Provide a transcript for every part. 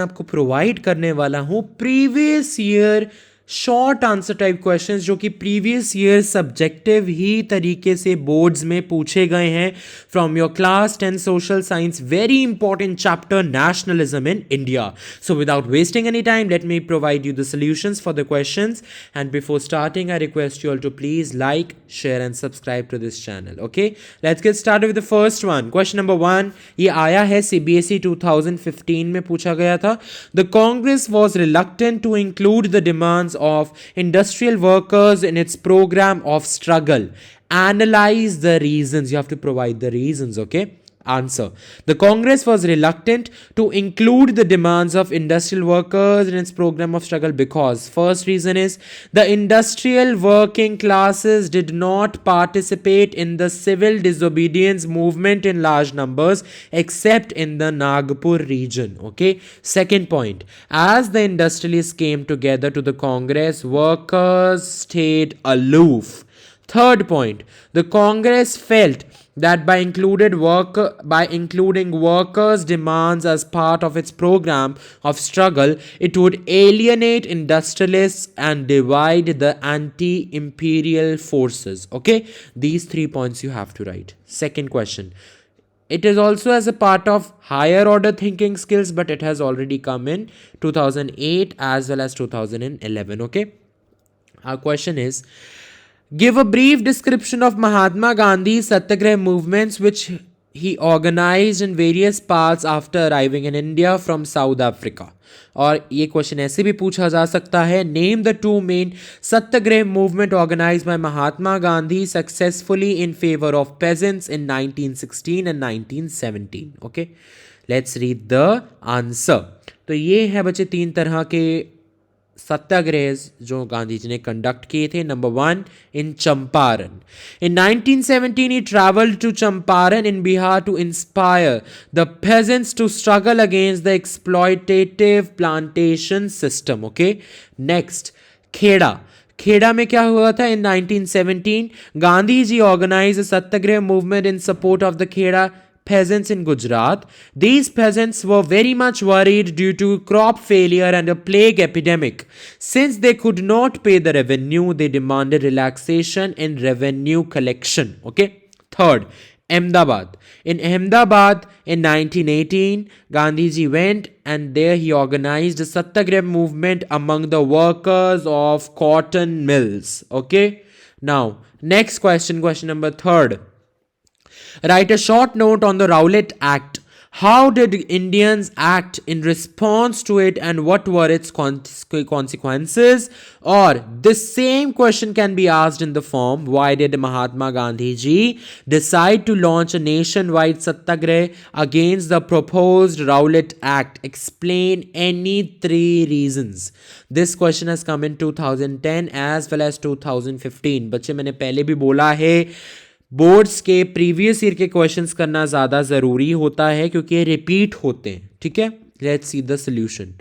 आपको प्रोवाइड करने वाला हूं previous year short answer type questions जो कि प्रीवियस ईयर सब्जेक्टिव ही तरीके से बोर्ड्स में पूछे गए हैं from your class 10 social science very important chapter nationalism in India. So without wasting any time let me provide you the solutions for the questions and before starting I request you all to please like share and subscribe to this channel. Okay, let's get start with the first one. Question number 1 ये आया है CBSE 2015 में पूछा गया था. The Congress was reluctant to include the demands of industrial workers in its program of struggle. Analyze the reasons. You have to provide the reasons. Okay, answer. The Congress was reluctant to include the demands of industrial workers in its program of struggle because first reason is the industrial working classes did not participate in the civil disobedience movement in large numbers except in the Nagpur region. Okay, second point, as the industrialists came together to the Congress, workers stayed aloof. Third point, the Congress felt that by including workers' demands as part of its program of struggle, it would alienate industrialists and divide the anti-imperial forces. Okay, these 3 points you have to write. Second question. It is also as a part of higher order thinking skills, but it has already come in 2008 as well as 2011. Okay, our question is, give a brief description of Mahatma Gandhi's Satyagraha movements which he organized in various parts after arriving in India from South Africa. और ये question ऐसे भी पूछा जा सकता है, name the two main satyagraha movement organised by Mahatma Gandhi successfully in favour of peasants in 1916 and 1917. Okay, let's read the answer. तो ये है बच्चे 3 तरह के सत्याग्रह जो गांधी जी ने कंडक्ट किए थे. Number 1 in Champaran. In 1917 he traveled to Champaran in Bihar to inspire the peasants to struggle against the exploitative plantation system. Okay, next Kheda. Kheda में क्या हुआ था? In 1917 Gandhi ji organise satyagraha movement in support of the Kheda peasants in Gujarat. These peasants were very much worried due to crop failure and a plague epidemic. Since they could not pay the revenue, they demanded relaxation in revenue collection. Okay. Third, Ahmedabad. In Ahmedabad in 1918, Gandhiji went and there he organized a Satyagrah movement among the workers of cotton mills. Okay. Now, next question, question number 3. Write a short note on the Rowlatt Act. How did Indians act in response to it and what were its consequences? Or this same question can be asked in the form, why did Mahatma Gandhi ji decide to launch a nationwide satyagrah against the proposed Rowlatt Act? Explain any 3 reasons. This question has come in 2010 as well as 2015. बच्चे मैंने पहले भी बोला है boards के previous year के questions करना ज़्यादा ज़रूरी होता है क्योंकि ये रिपीट होते हैं. ठीक है, let's see the solution.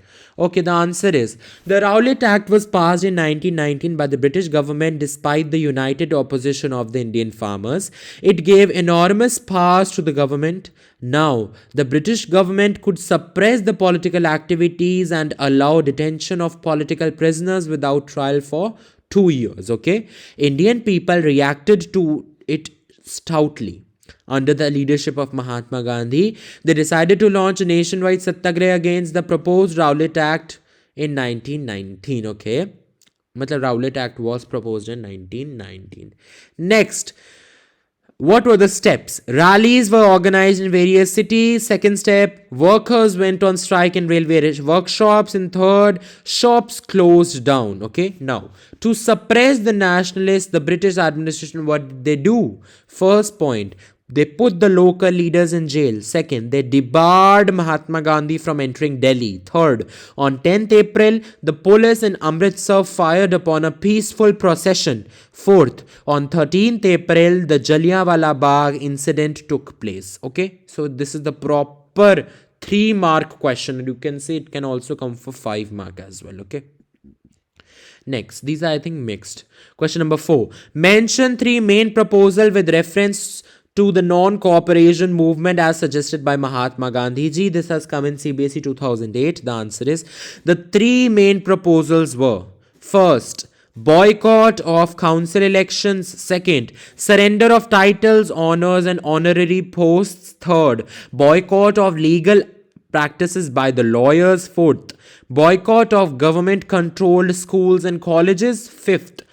Okay, the answer is the Rowlatt Act was passed in 1919 by the British government despite the united opposition of the Indian farmers. It gave enormous powers to the government. Now, the British government could suppress the political activities and allow detention of political prisoners without trial for 2 years. Okay, Indian people reacted to it stoutly. Under the leadership of Mahatma Gandhi, they decided to launch a nationwide satyagrah against the proposed Rowlatt Act in 1919. Okay, matlab Rowlatt Act was proposed in 1919. Next, what were the steps? Rallies were organized in various cities. Second step, workers went on strike in railway workshops. And third, shops closed down. Okay, now to suppress the nationalists, the British administration, what did they do? First point, they put the local leaders in jail. Second, they debarred Mahatma Gandhi from entering Delhi. Third, on 10th April, the police in Amritsar fired upon a peaceful procession. Fourth, on 13th April, the Jallianwala Bagh incident took place. Okay, so this is the proper 3-mark question. You can say it can also come for 5 mark as well. Okay. Next, these are I think mixed. Question number 4. Mention 3 main proposal with reference to the non-cooperation movement as suggested by Mahatma Gandhi ji? This has come in CBSE 2008. The answer is the three main proposals were: first, boycott of council elections; second, surrender of titles, honors, and honorary posts; third, boycott of legal practices by the lawyers; fourth, boycott of government controlled schools and colleges; fifth,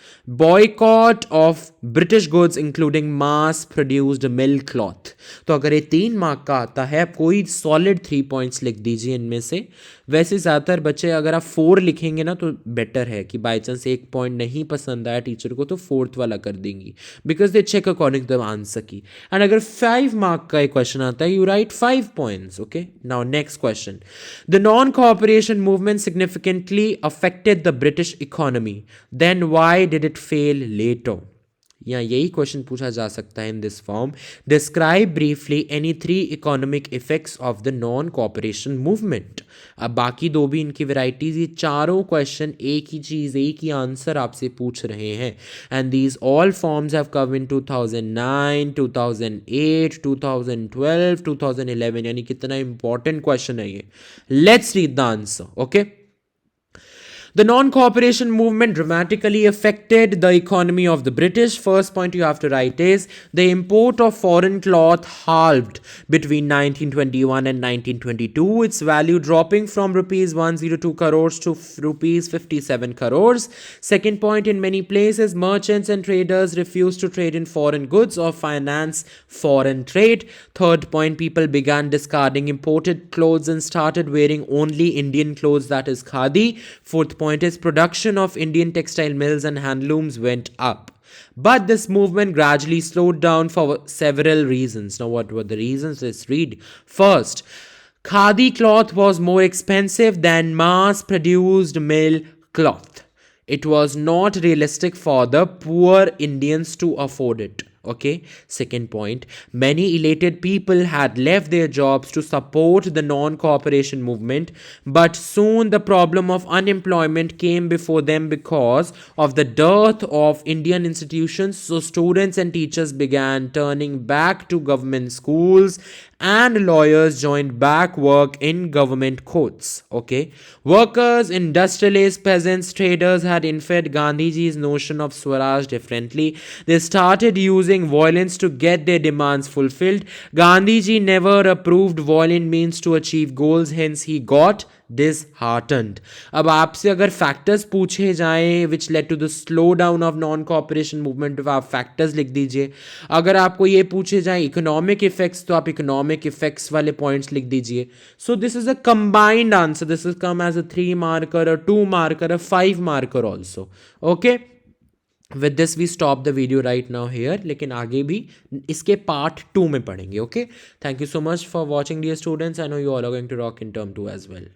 boycott of British goods including mass produced milk cloth. तो अगर ये 3 mark का आता है, आप कोई solid 3 points लिख दीजिए इनमें से. वैसे ज़्यादातर बच्चे अगर आप 4 लिखेंगे ना तो बेटर है कि बाई चांस 1 पॉइंट नहीं पसंद आया टीचर को तो 4th वाला कर देंगी, because they check according to the answer key. And अगर 5 मार्क का एक क्वेश्चन आता है, you write 5 points. Okay, now next question. The non cooperation movement significantly affected the British economy, then why did it fail later? या यही question पूछा जा सकता है in this form. Describe briefly any 3 economic effects of the non cooperation movement. अब बाकी 2 भी इनकी वेराइटीज, ये चारों क्वेश्चन एक ही चीज़, एक ही आंसर आपसे पूछ रहे हैं. And these all forms have come इन 2009, 2008, 2012, 2011. यानी कितना इंपॉर्टेंट क्वेश्चन है ये. Let's read the answer. Okay, the non-cooperation movement dramatically affected the economy of the British. First point you have to write is the import of foreign cloth halved between 1921 and 1922, its value dropping from rupees 102 crores to rupees 57 crores. Second point, in many places merchants and traders refused to trade in foreign goods or finance foreign trade. Third point, people began discarding imported clothes and started wearing only Indian clothes, that is khadi. Fourth point is production of Indian textile mills and handlooms went up. But this movement gradually slowed down for several reasons. Now, what were the reasons? Let's read. First, khadi cloth was more expensive than mass produced mill cloth. It was not realistic for the poor Indians to afford it. Okay, second point, many elated people had left their jobs to support the non-cooperation movement, but soon the problem of unemployment came before them because of the dearth of Indian institutions. So students and teachers began turning back to government schools and lawyers joined back work in government courts. Okay, workers, industrialists, peasants, traders had inferred Gandhiji's notion of Swaraj differently. They started using violence to get their demands fulfilled. Gandhiji never approved violent means to achieve goals, hence he got disheartened. अब आपसे अगर factors पूछे जाएं which led to the slow down of non cooperation movement, तो आप factors लिख दीजिए. अगर आपको ये पूछे जाएं इकोनॉमिक इफेक्ट्स, तो आप इकोनॉमिक इफेक्ट्स वाले पॉइंट्स लिख दीजिए. So this is a combined answer. This is come as a 3 marker, a 2 marker, a 5 marker also. Okay, with this we stop the video right now here, लेकिन आगे भी इसके part 2 में पढ़ेंगे. Okay, thank you so much for watching dear students. I know you all are going to rock in term 2 as well.